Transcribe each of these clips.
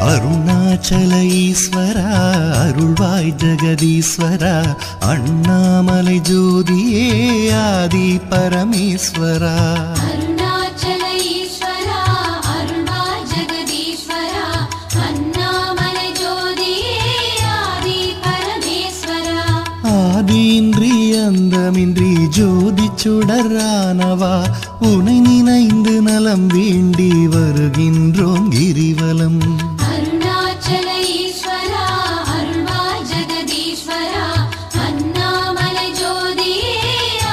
அருணாச்சல ஈஸ்வரா அருள்வாய் ஜெகதீஸ்வரா அண்ணாமலை ஜோதியே ஆதி பரமேஸ்வரா அருணாச்சல ஈஸ்வரா அருள்வாய் ஜெகதீஸ்வரா அண்ணாமலை ஜோதியே ஆதி பரமேஸ்வரா ஆதியின்றி அந்தமின்றி ஜோதி சுடரானவா உனை நினைந்து நலம் வேண்டி வருகின்றோம் கிரிவலம் அருணாச்சல ஈஸ்வரா அருள்வாய் ஜெகதீஸ்வரா அண்ணாமலை ஜோதியே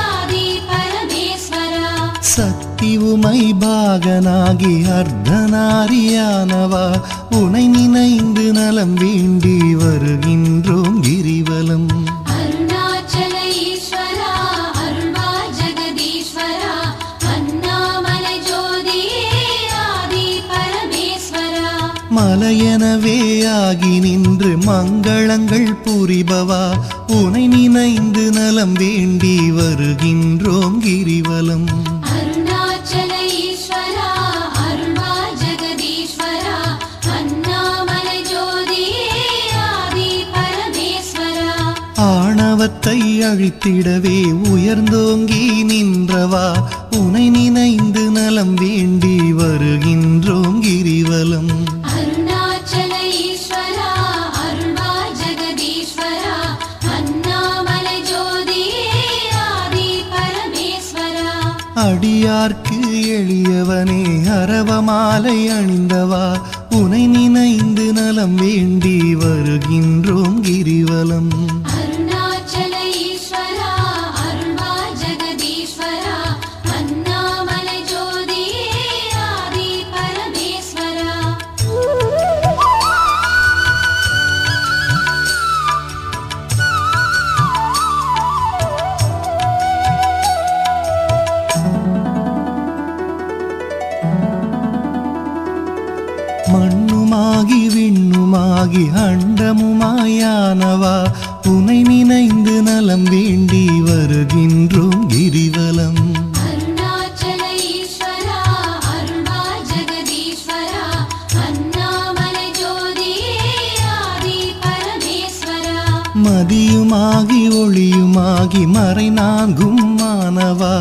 ஆதி பரமேஸ்வரா சக்தி உமை பாகனாகி அர்த்தநாரியானவா உனை நினைந்து நலம் வேண்டி வருகின்றோம் கிரிவலம் அருணாச்சல ஈஸ்வரா அருள்வாய் ஜெகதீஸ்வரா அண்ணாமலை ஜோதியே ஆதி பரமேஸ்வரா மலையெனவே ஆகி நின்று மங்களங்கள் புரிபவா உனை நினைந்து நலம் வேண்டி வருகின்றோம் கிரிவலம் அருணாச்சல ஈஸ்வரா அருள்வாய் ஜெகதீஸ்வரா அண்ணாமலை ஜோதியே ஆதி பரமேஸ்வரா ஆணவத்தை அழித்திடவே உயர்ந்தோங்கி நின்றவா உனை நினைந்து நலம் வேண்டி வருகின்றோம் கிரிவலம் அருணாச்சல ஈஸ்வரா அருள்வாய் ஜெகதீஸ்வரா அண்ணாமலை ஜோதியே ஆதி பரமேஸ்வரா அடியார்க்கு எளியவனே அரவமாலை அணிந்தவா உனை நினைந்து நலம் வேண்டி வருகின்றோம் கிரிவலம் அருணாச்சல ஈஸ்வரா அருள்வாய் ஜெகதீஸ்வரா அண்ணாமலை ஜோதியே ஆதி பரமேஸ்வரா மண்ணுமாகி விண்ணுமாகி அண்டமுமாயானவா உனை நினைந்து நலம் வேண்டி வருகின்றோம் கிரிவலம் அருணாச்சல ஈஸ்வரா அருள்வாய் ஜெகதீஸ்வரா அண்ணாமலை ஜோதியே ஆதி பரமேஸ்வரா மதியுமாகி ஒளியுமாகி மறைநான்கும் மானவா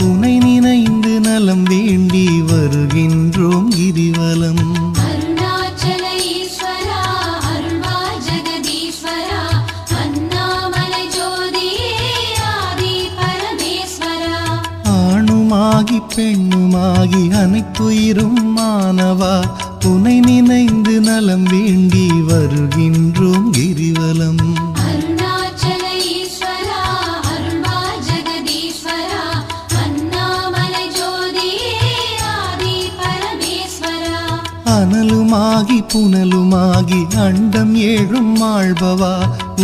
உனை நினைந்து நலம் வேண்டி வருகின்றோம் கிரிவலம் அருணாச்சல ஈஸ்வரா அருள்வாய் ஜெகதீஸ்வரா அண்ணாமலை ஜோதியே ஆதி பரமேஸ்வரா ஆணுமாகி பெண்ணுமாகி அனைத்துயிரும் மானவா உனை நினைந்து நலம் வேண்டி வருகின்றோம் கிரிவலம் அருணாச்சல ஈஸ்வரா அருள்வாய் ஜெகதீஸ்வரா அண்ணாமலை ஜோதியே ஆதி பரமேஸ்வரா அனலுமாகி புனலுமாகி அண்டம் ஏழும் ஆள்பவா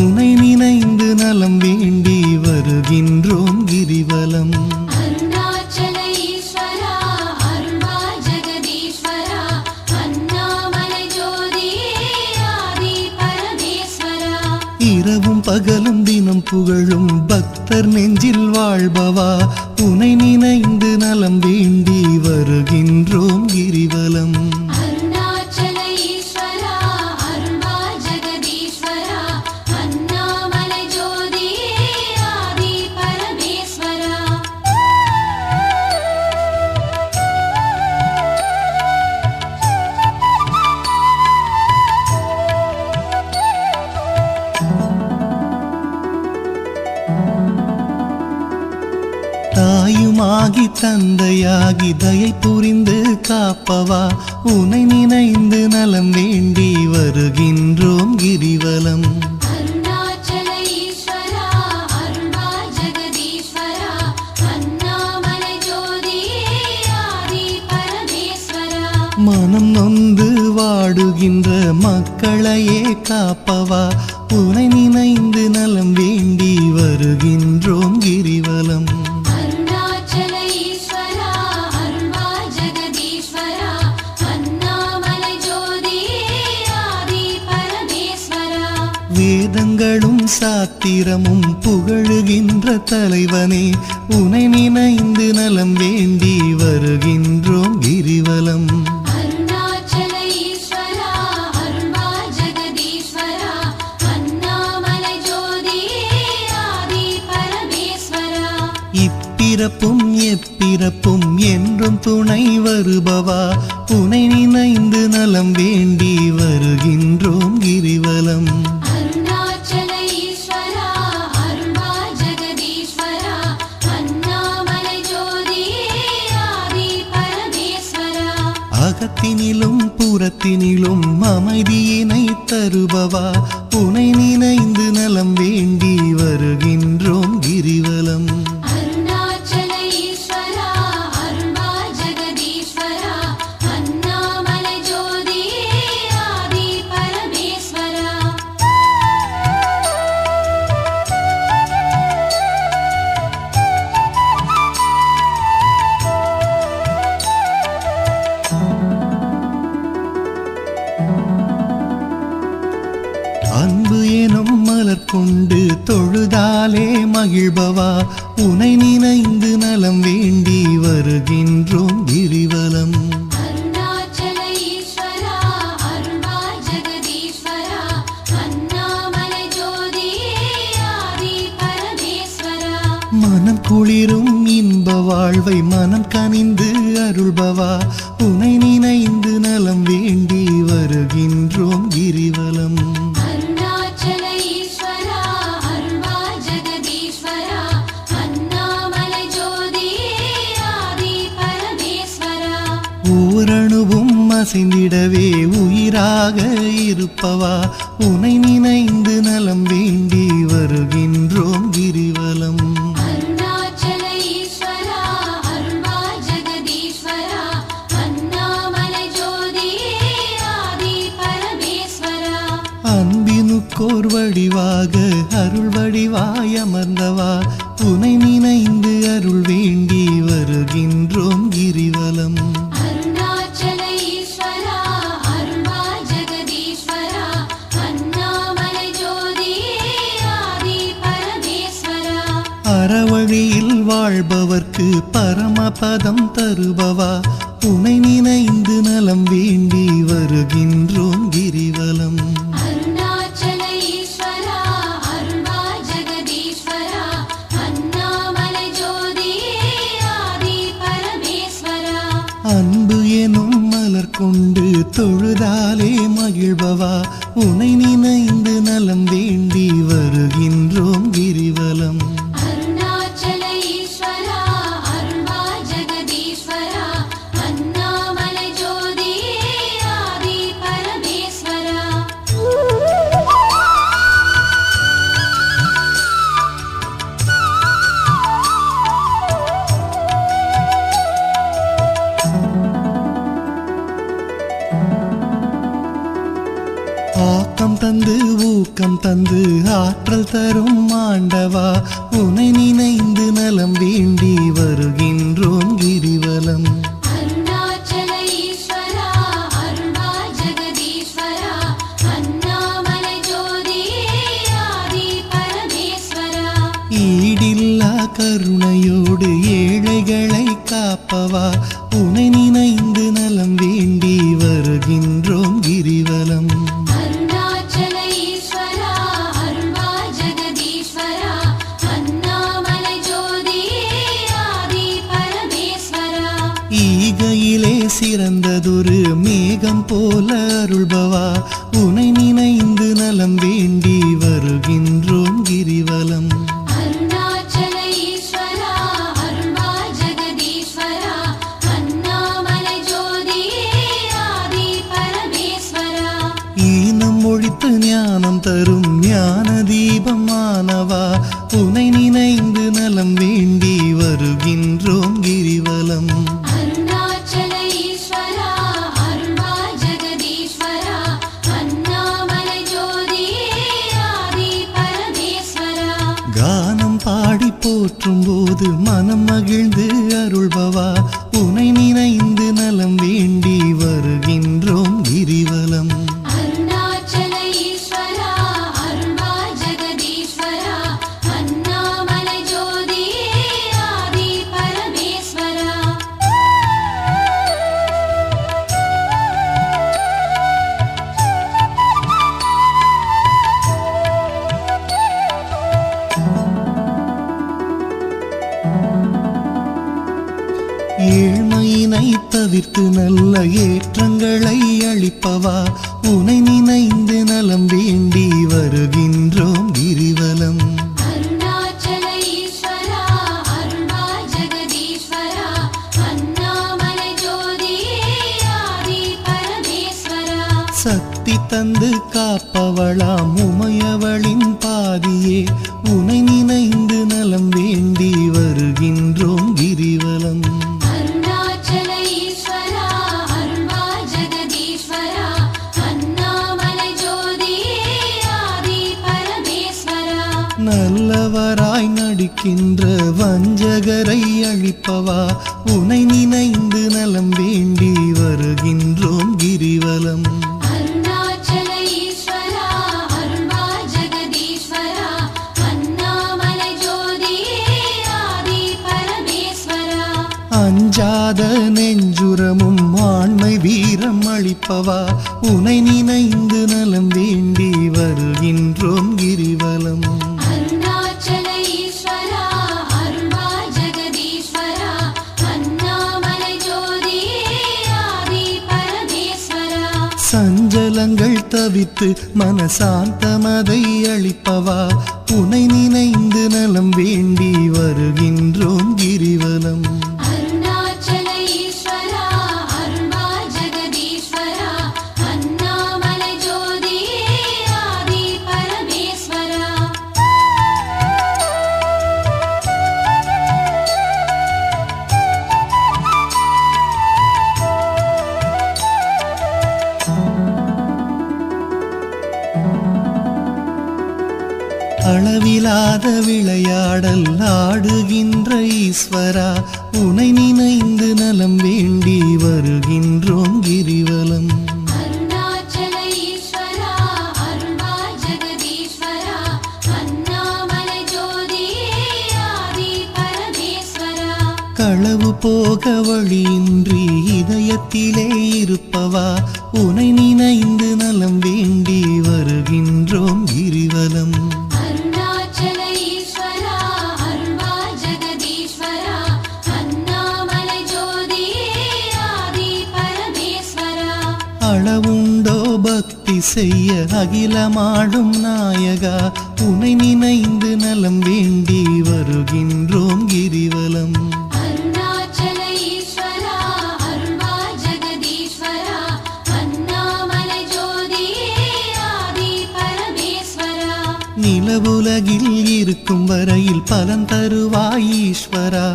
உனை நினைந்து நலம் வேண்டி வருகின்றோம் கிரிவலம் அருணாச்சல ஈஸ்வரா அருள்வாய் ஜெகதீஸ்வரா அண்ணாமலை ஜோதியே ஆதி பரமேஸ்வரா இரவும் பகலும் தினம் புகழும் பக்தர் நெஞ்சில் வாழ்பவா உனை நினைந்து நலம் வேண்டி வருகின்றோம் கிரிவலம் அருணாச்சல ஈஸ்வரா அருள்வாய் ஜெகதீஸ்வரா அண்ணாமலை ஜோதியே ஆதி பரமேஸ்வரா தாயுமாகி தந்தையாகி தயை புரிந்து காப்பவா உனை நினைந்து நலம் வேண்டி வருகின்றோம் கிரிவலம் அருணாச்சல ஈஸ்வரா அருள்வாய் ஜெகதீஸ்வரா அண்ணாமலை ஜோதியே ஆதி பரமேஸ்வரா மனம் நொந்து வாடுகின்ற மக்களையே காப்பவா உனை நினைந்து நலம் வேண்டி வருகின்றோம் கிரிவலம் அருணாச்சல ஈஸ்வரா அருள்வாய் ஜெகதீஸ்வரா அண்ணாமலை ஜோதியே ஆதி பரமேஸ்வரா வேதங்களும் சாத்திரமும் புகழுகின்ற தலைவனே உனை நினைந்து நலம் வேண்டி வருகின்றோம் கிரிவலம் அருணாச்சல ஈஸ்வரா அருள்வாய் இப்பிறப்பும் எப்பிறப்பும் என்றும் துணை வருபவா உனை நினைந்து நலம் வேண்டி வருகின்றோம் கிரிவலம். அருணாச்சல ஈஸ்வரா அருள்வா ஜெகதீஸ்வரா அண்ணாமலை ஜோதியே ஆதி பரமேஸ்வரா. அகத்தினிலும் புறத்தினிலும் அமைதியினை தருபவா உனை நினைந்து நலம் வேண்டி வருகின்றோம் கிரிவலம். அருணாச்சல ஈஸ்வரா அருள்வா ஜெகதீஸ்வரா அண்ணாமலை ஜோதியே ஆதி பரமேஸ்வரா. அன்பு எனும் மலர் கொண்டு தொழுதாலே மகிழ்பவா உனை நினைந்து நலம் வேண்டி வருகின்றோம் கிரிவலம். அருணாச்சல ஈஸ்வரா அருள்வா ஜெகதீஸ்வரா அண்ணாமலை ஜோதியே ஆதி பரமேஸ்வரா. மனம் குளிரும் இன்ப வாழ்வை மனம் கனிந்து அருள்பவா உனை நினைந்து நலம் வேண்டி வருகின்றோம் கிரிவலம். அருணாச்சல ஈஸ்வரா அருள்வா ஜெகதீஸ்வரா அண்ணாமலை ஜோதியே ஆதி பரமேஸ்வரா. ஓரணுவும் அசைந்திடவே உயிராக இருப்பவா உனை நினைந்து நலம் வேண்டி வருகின்றோம் கிரிவலம். அருணாச்சல ஈஸ்வரா அருள்வா ஜெகதீஸ்வரா அண்ணாமலை ஜோதியே ஆதி பரமேஸ்வரா. அன்பினுக்கோர் வடிவாக அருள் வடிவாய் அமர்ந்தவா உனை நினைந்து அருள் வேண்டி வருகின்றோம் கிரிவலம். அருணாச்சல ஈஸ்வரா அருள்வா ஜெகதீஸ்வரா அண்ணாமலை ஜோதியே ஆதி பரமேஸ்வரா. அறவழியில் வாழ்பவர்க்கு பரமபதம் தருபவா உனை நினைந்து நலம் வேண்டி வருகின்றோம் கிரிவலம். அருணாச்சல ஈஸ்வரா அருள்வா ஜெகதீஸ்வரா அண்ணாமலை ஜோதியே ஆதி பரமேஸ்வரா. அன்பு எனும் மலர் கொண்டு தொழுதாலே மகிழ்பவா உனை நினைந்து நலம் வேண்டி வருகின்றோம் கிரிவலம். அருணாச்சல ஈஸ்வரா அருள்வா ஜெகதீஸ்வரா அண்ணாமலை ஜோதியே ஆதி பரமேஸ்வரா. ஆக்கம் தந்து ஊக்கம் தந்து ஆற்றல் தரும் ஆண்டவா உனை நினைந்து நலம் வேண்டி வருகின்றோம் கிரிவலம். அருணாச்சல ஈஸ்வரா அருள்வா ஜெகதீஸ்வரா அண்ணாமலை ஜோதியே ஆதி பரமேஸ்வரா. ஈடில்லா கருணையோடு ஏழைகளை காப்பவா உனை நினைந்து நலம் வேண்டி வருகின்றோம் கிரிவலம். அருணாச்சல ஈஸ்வரா அருள்வா ஜெகதீஸ்வரா அண்ணாமலை ஜோதியே ஆதி பரமேஸ்வரா. ஈகையிலே சிறந்ததொரு மேகம் போல அருள்பவா உனை நினைந்து நலம் வேண்டி வருகின்றோம் கிரிவலம். அருணாச்சல ஈஸ்வரா அருள்வா ஜெகதீஸ்வரா அண்ணாமலை ஜோதியே ஆதி பரமேஸ்வரா. ஈனம் ஒழித்து ஞானம் தரும் ஞான தீபமானவா உனை நினைந்து நலம் வேண்டி வருகின்றோம் கிரிவலம். அருணாச்சல ஈஸ்வரா அருள்வா ஜெகதீஸ்வரா அண்ணாமலை ஜோதியே ஆதி பரமேஸ்வரா. கானம் பாடி போற்றும் போது மனம் மகிழ்ந்து அருள்பவா உனை நினைந்து நலம் வேண்டி வருகின்றோம் கிரிவலம். அருணாச்சல ஈஸ்வரா அருள்வா ஜெகதீஸ்வரா அண்ணாமலை ஜோதியே ஆதி பரமேஸ்வரா. தவிர்த்து நல்ல ஏற்றங்களை அளிப்பவா உனை நினைந்து நலம் வேண்டி வருகின்றோம் கிரிவலம். அருணாச்சல ஈஸ்வரா அருள்வா ஜெகதீஸ்வரா அண்ணாமலை ஜோதியே ஆதி பரமேஸ்வரா. சக்தி தந்து காப்பவளாம் உமையவளின் பாதியே உனை நினைந்து நலம் வேண்டி வருகின்றோம் கிரிவலம். அருணாச்சல ஈஸ்வரா அருள்வா ஜெகதீஸ்வரா அண்ணாமலை ஜோதியே ஆதி பரமேஸ்வரா. நல்லவராய் நடிக்கின்ற வஞ்சகரை அழிப்பவா உனை நினைந்து நலம் வேண்டி வருகின்றோம் கிரிவலம். அருணாச்சல ஈஸ்வரா அருள்வா ஜெகதீஸ்வரா அண்ணாமலை ஜோதியே ஆதி பரமேஸ்வரா. அஞ்சாத நெஞ்சுரமும் ஆண்மை வீரம் அளிப்பவா உனை நினைந்து நலம் வேண்டி வருகின்றோம் கிரிவலம். அருணாச்சல ஈஸ்வரா அருள்வா ஜெகதீஸ்வரா அண்ணாமலை ஜோதியே ஆதி பரமேஸ்வரா. சஞ்சலங்கள் தவித்து மனசாந்தமதை அளிப்பவா உனை நினைந்து நலம் வேண்டி வருகின்றோம் கிரிவலம். அருணாச்சல ஈஸ்வரா அருள்வா ஜெகதீஸ்வரா அண்ணாமலை ஜோதியே ஆதி பரமேஸ்வரா. அளவிலாத விளையாடல் ஆடுகின்ற ஈஸ்வரா உனை நினைந்து நலம் வேண்டி வருகின்றோம் கிரிவலம். அருணாச்சல ஈஸ்வரா அருள்வா ஜெகதீஸ்வரா அண்ணாமலை ஜோதியே ஆதி பரமேஸ்வரா. களவு போக வழியின்றி இதயத்திலே இருப்பவா உனை நினைந்து நலம் வேண்டி வருகின்றோம் கிரிவலம். அருணாச்சல ஈஸ்வரா அருள்வா ஜெகதீஸ்வரா அண்ணாமலை ஜோதியே ஆதி பரமேஸ்வரா. அளவுண்டோ பக்தி செய்ய அகிலமாடும் நாயகா உனை நினைந்து நலம் வேண்டி வருகின்றோம் கிரிவலம். அருணாச்சல ஈஸ்வரா அருள்வா ஜெகதீஸ்வரா அண்ணாமலை ஜோதியே ஆதி பரமேஸ்வரா. நிலவுலகில் இருக்கும் வரையில் பலன் தருவாய் ஈஸ்வரா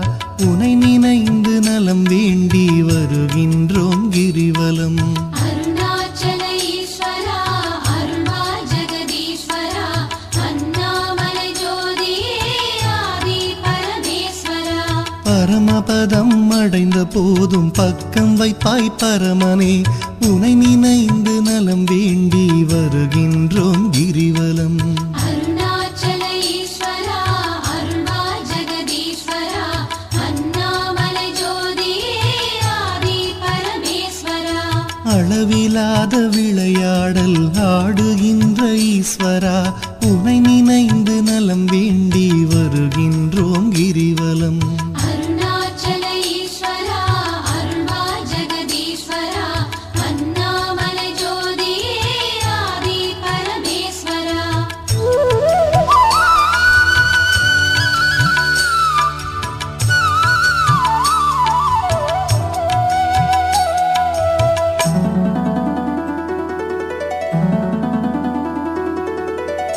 உனை நினைந்து நலம் வேண்டி வருகின்றோம் கிரிவலம். அருணாச்சல ஈஸ்வரா அருள்வா ஜெகதீஸ்வரா அண்ணாமலை ஜோதியே ஆதி பரமேஸ்வரா. பரமபதம் அடைந்த போதும் பக்கம் வைப்பாய் பரமனே உனை நினைந்து நலம் வேண்டி வருகின்றோம் கிரிவலம். அருணாச்சல ஈஸ்வரா அருள்வா ஜெகதீஸ்வரா அண்ணாமலை ஜோதியே ஆதி பரமேஸ்வரா. அளவிலாத விளையாடல் ஆடுகின்ற ஈஸ்வரா உனை நினைந்து நலம் வேண்டி வருகின்றோம் கிரிவலம். அருணாச்சல ஈஸ்வரா அருள்வா ஜெகதீஸ்வரா அண்ணாமலை ஜோதியே ஆதி பரமேஸ்வரா.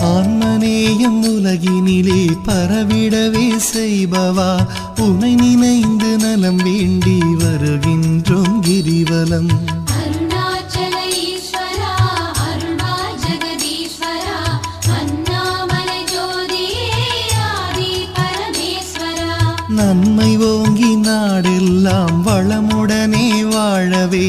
ஆன்மநேயம் உலகினிலே பரவிடவே செய்பவா உனை நினைந்து நலம் வேண்டி வருகின்றோம் கிரிவலம். அருணாச்சல ஈஸ்வரா அருள்வா ஜெகதீஸ்வரா அண்ணாமலை ஜோதியே ஆதி பரமேஸ்வரா. நன்மை ஓங்கி நாடெல்லாம் வளமுடனே வாழவே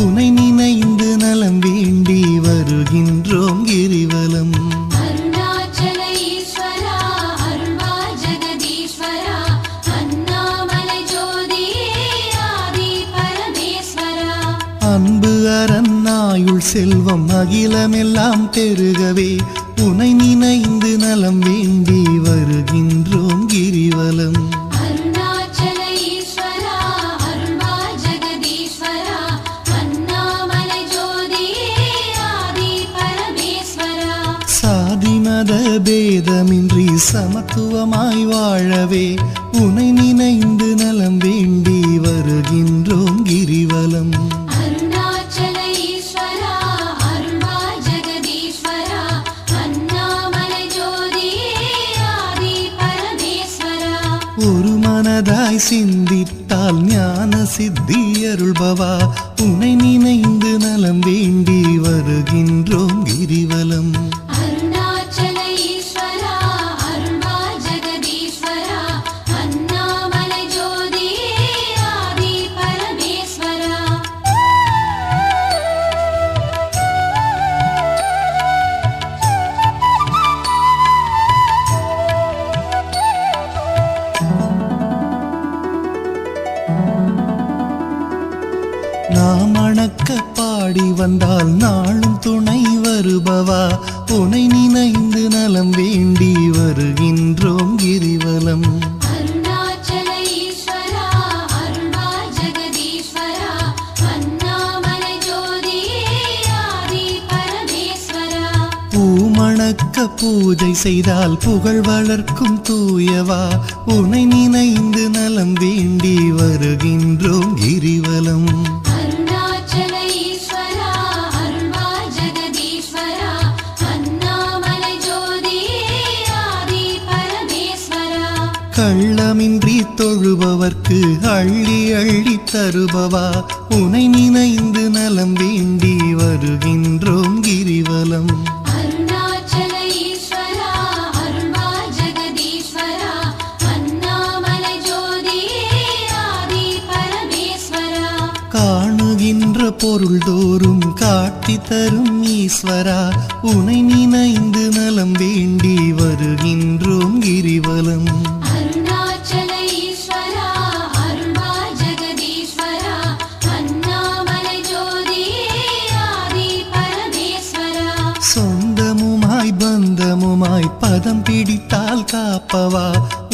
உனை நினைந்து நலம் வேண்டி வருகின்றோம் கிரிவலம். அருணாச்சல ஈஸ்வரா அருள்வா ஜெகதீஸ்வரா அண்ணாமலை ஜோதியே ஆதி பரமேஸ்வரா. அன்பு அரணாயுள் செல்வம் அகிலமெல்லாம் பெருகவே உனை நினைந்து நலம் வேண்டி வருகின்றோம் கிரிவலம். அருணாச்சல ஈஸ்வரா அருள்வா ஜெகதீஸ்வரா பேதமின்றி சமத்துவமாய் வாழவே உனை நினைந்து நலம் வேண்டி வருகின்றோம் கிரிவலம். அருணாச்சல ஈஸ்வரா அருள்வாய் ஜெகதீஸ்வரா அண்ணாமலை ஜோதியே ஆதி பரமேஸ்வரா. ஒரு மனதாய் சிந்தித்தால் ஞான சித்தி அருள்பவா உனை நினைந்து நலம் வேண்டி வருகின்றோம் கிரிவலம். அருணாச்சல ஈஸ்வரா அருள்வாய் ஜெகதீஸ்வரா அண்ணாமலை ஜோதியே ஆதி பரமேஸ்வரா. நாம் அணக்க பாடி வந்தால் நாளும் துணை வருபவா உனை நினைந்து நலம் வேண்டி வருகின்றோம் கிரிவலம். அருணாச்சல ஈஸ்வரா அருள்வாய் ஜெகதீஸ்வரா அண்ணாமலை ஜோதியே ஆதி பரமேஸ்வரா. பூமணக்க பூஜை செய்தால் புகழ் வளர்க்கும் தூயவா உனை நினைந்து நலம் வேண்டி வருகின்றோம் கிரிவலம். அருணாச்சல ஈஸ்வரா அருள்வாய் ஜெகதீஸ்வரா அண்ணாமலை ஜோதியே ஆதி பரமேஸ்வரா. கள்ளமின்றி தொழுபவர்க்கு அள்ளி அள்ளி தருபவா உனை நினைந்து நலம் வேண்டி வருகின்றோம் கிரிவலம். அருணாச்சல ஈஸ்வரா அருள்வாய் ஜெகதீஸ்வரா அண்ணாமலை ஜோதியே ஆதி பரமேஸ்வரா. காணுகின்ற பொருள் தோறும் காட்டி தரும் ஈஸ்வரா உனை நினைந்து நலம் வேண்டி வருகின்றோம் கிரிவலம். அருணாச்சல ஈஸ்வரா அருள்வாய் ஜெகதீஸ்வரா அண்ணாமலை ஜோதியே ஆதி பரமேஸ்வரா. சொந்தமுமாய் பந்தமுமாய் பதம் பிடித்தால் காப்பவா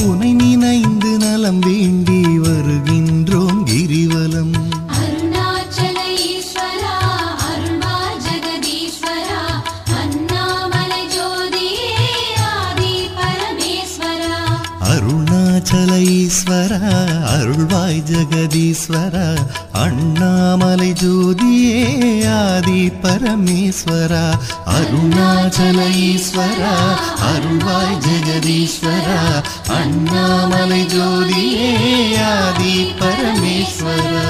உனை நினைந்து நலம் வேண்டி வருகின்றோம் கிரிவலம். அருணாச்சல ஈஸ்வரா அருள்வாய் ஜெகதீஸ்வரா அண்ணாமலை ஜோதியே ஆதி பரமேஸ்வரா. அருணாச்சல ஈஸ்வரா அருள்வாய் ஜெகதீஸ்வரா அண்ணாமலை ஜோதியே ஆதி பரமேஸ்வரா. அருணாச்சல ஈஸ்வரா அருள்வாய் ஜெகதீஸ்வரா அண்ணாமலை ஜோதியே ஆதி பரமேஸ்வரா.